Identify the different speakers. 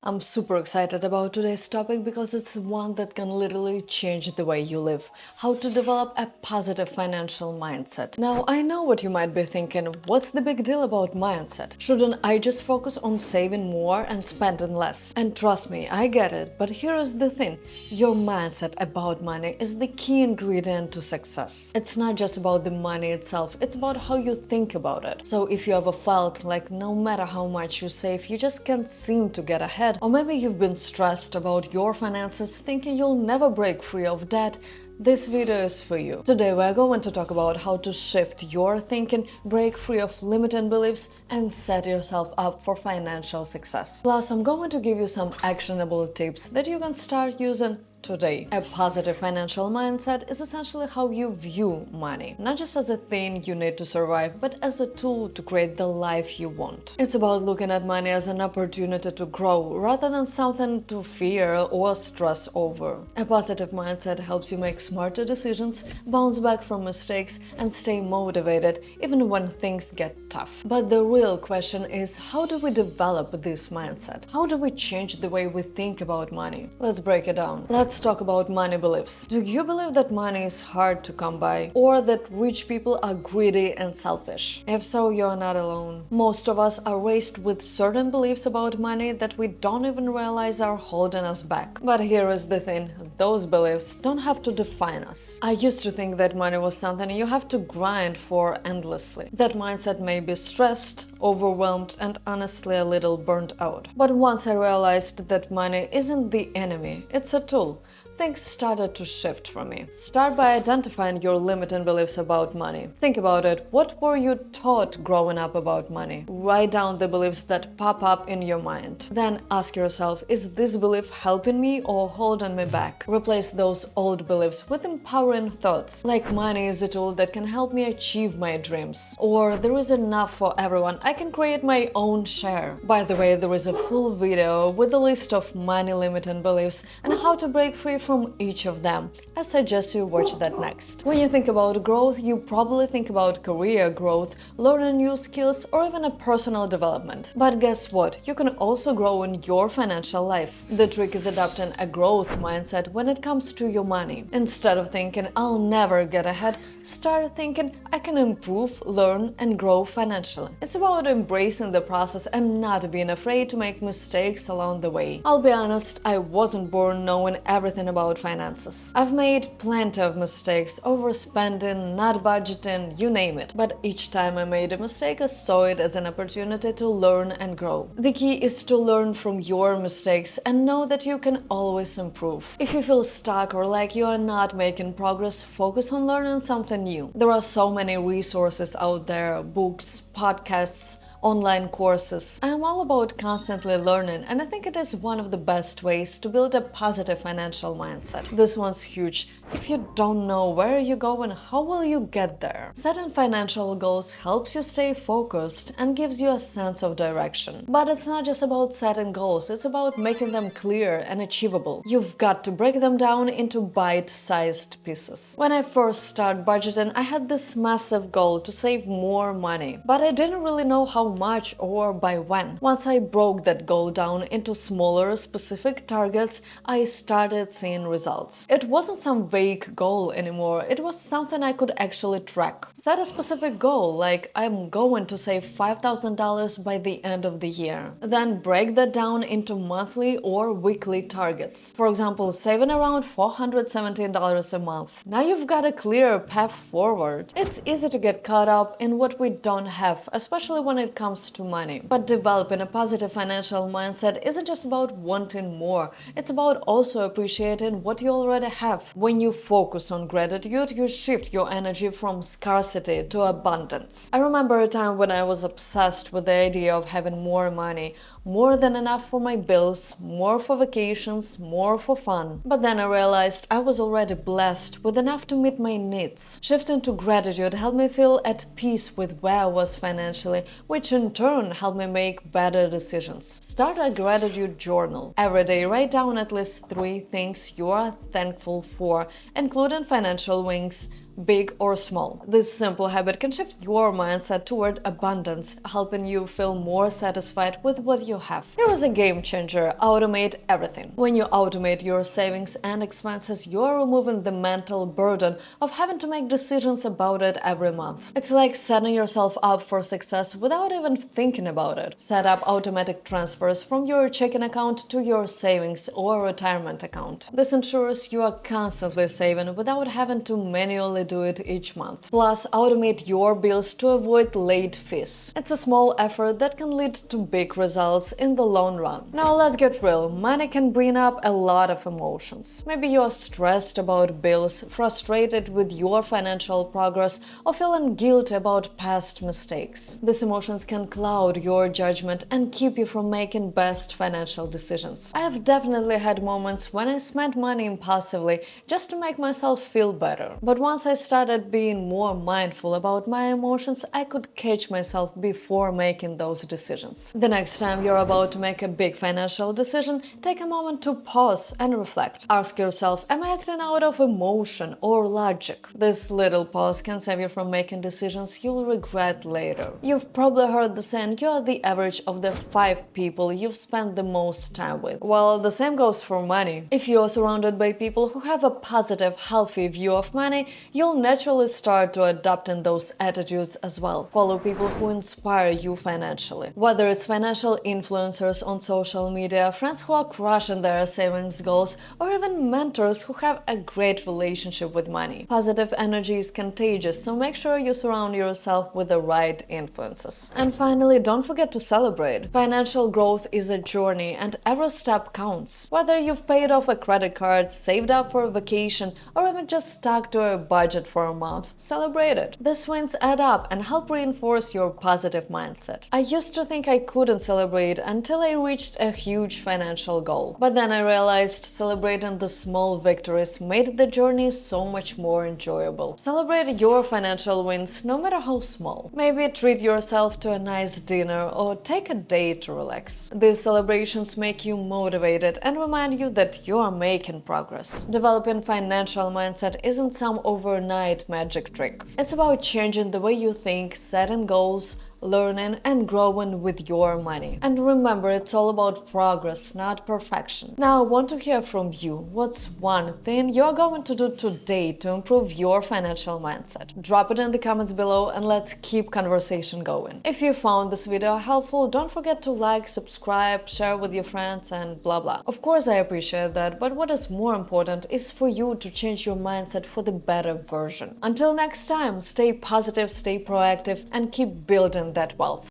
Speaker 1: I'm super excited about today's topic because it's one that can literally change the way you live. How to develop a positive financial mindset. Now, I know what you might be thinking. What's the big deal about mindset? Shouldn't I just focus on saving more and spending less? And trust me, I get it, but here is the thing. Your mindset about money is the key ingredient to success. It's not just about the money itself, it's about how you think about it. So if you ever felt like no matter how much you save, you just can't seem to get ahead, or maybe you've been stressed about your finances, thinking you'll never break free of debt, this video is for you. Today we're going to talk about how to shift your thinking, break free of limiting beliefs, and set yourself up for financial success. Plus, I'm going to give you some actionable tips that you can start using today. A positive financial mindset is essentially how you view money, not just as a thing you need to survive, but as a tool to create the life you want. It's about looking at money as an opportunity to grow rather than something to fear or stress over. A positive mindset helps you make smarter decisions, bounce back from mistakes, and stay motivated even when things get tough. But the real question is, how do we develop this mindset? How do we change the way we think about money? Let's break it down. Let's talk about money beliefs. Do you believe that money is hard to come by, or that rich people are greedy and selfish? If so, you're not alone. Most of us are raised with certain beliefs about money that we don't even realize are holding us back. But here is the thing, those beliefs don't have to define us. I used to think that money was something you have to grind for endlessly. That mindset made be stressed, overwhelmed, and honestly a little burnt out. But once I realized that money isn't the enemy, it's a tool, things started to shift for me. Start by identifying your limiting beliefs about money. Think about it. What were you taught growing up about money? Write down the beliefs that pop up in your mind. Then ask yourself, is this belief helping me or holding me back? Replace those old beliefs with empowering thoughts, like money is a tool that can help me achieve my dreams, or there is enough for everyone, I can create my own share. By the way, there is a full video with a list of money limiting beliefs and how to break free from each of them. I suggest you watch that next. When you think about growth, you probably think about career growth, learning new skills, or even a personal development. But guess what? You can also grow in your financial life. The trick is adopting a growth mindset when it comes to your money. Instead of thinking, I'll never get ahead, start thinking, I can improve, learn, and grow financially. It's about embracing the process and not being afraid to make mistakes along the way. I'll be honest, I wasn't born knowing everything about finances. I've made plenty of mistakes, overspending, not budgeting, you name it. But each time I made a mistake, I saw it as an opportunity to learn and grow. The key is to learn from your mistakes and know that you can always improve. If you feel stuck or like you are not making progress, focus on learning something new. There are so many resources out there, books, podcasts, online courses. I am all about constantly learning, and I think it is one of the best ways to build a positive financial mindset. This one's huge. If you don't know where you're going, how will you get there? Setting financial goals helps you stay focused and gives you a sense of direction. But it's not just about setting goals, it's about making them clear and achievable. You've got to break them down into bite-sized pieces. When I first started budgeting, I had this massive goal to save more money, but I didn't really know how much or by when. Once I broke that goal down into smaller, specific targets, I started seeing results. It wasn't some vague goal anymore, it was something I could actually track. Set a specific goal, like I'm going to save $5,000 by the end of the year. Then break that down into monthly or weekly targets. For example, saving around $417 a month. Now you've got a clear path forward. It's easy to get caught up in what we don't have, especially when it comes to money. But developing a positive financial mindset isn't just about wanting more, it's about also appreciating what you already have. When you focus on gratitude, you shift your energy from scarcity to abundance. I remember a time when I was obsessed with the idea of having more money, more than enough for my bills, more for vacations, more for fun. But then I realized I was already blessed with enough to meet my needs. Shifting to gratitude helped me feel at peace with where I was financially, which in turn helped me make better decisions. Start a gratitude journal. Every day, write down at least 3 things you are thankful for, including financial wins, big or small. This simple habit can shift your mindset toward abundance, helping you feel more satisfied with what you have. Here is a game changer: automate everything. When you automate your savings and expenses, you're removing the mental burden of having to make decisions about it every month. It's like setting yourself up for success without even thinking about it. Set up automatic transfers from your checking account to your savings or retirement account. This ensures you are constantly saving without having to manually do it each month. Plus, automate your bills to avoid late fees. It's a small effort that can lead to big results in the long run. Now let's get real. Money can bring up a lot of emotions. Maybe you're stressed about bills, frustrated with your financial progress, or feeling guilty about past mistakes. These emotions can cloud your judgment and keep you from making best financial decisions. I have definitely had moments when I spent money impulsively just to make myself feel better. But once I started being more mindful about my emotions, I could catch myself before making those decisions. The next time you're about to make a big financial decision, take a moment to pause and reflect. Ask yourself, am I acting out of emotion or logic? This little pause can save you from making decisions you'll regret later. You've probably heard the saying, you are the average of the 5 people you've spent the most time with. Well, the same goes for money. If you're surrounded by people who have a positive, healthy view of money, you'll naturally start to adopting those attitudes as well. Follow people who inspire you financially. Whether it's financial influencers on social media, friends who are crushing their savings goals, or even mentors who have a great relationship with money. Positive energy is contagious, so make sure you surround yourself with the right influences. And finally, don't forget to celebrate. Financial growth is a journey, and every step counts. Whether you've paid off a credit card, saved up for a vacation, or even just stuck to a budget for a month, celebrate it. These wins add up and help reinforce your positive mindset. I used to think I couldn't celebrate until I reached a huge financial goal. But then I realized celebrating the small victories made the journey so much more enjoyable. Celebrate your financial wins, no matter how small. Maybe treat yourself to a nice dinner or take a day to relax. These celebrations make you motivated and remind you that you are making progress. Developing financial mindset isn't some overnight magic trick. It's about changing the way you think, setting goals, learning and growing with your money. And remember, it's all about progress, not perfection. Now, I want to hear from you. What's one thing you're going to do today to improve your financial mindset? Drop it in the comments below and let's keep conversation going. If you found this video helpful, don't forget to like, subscribe, share with your friends and blah blah. Of course, I appreciate that, but what is more important is for you to change your mindset for the better version. Until next time, stay positive, stay proactive, and keep building that wealth.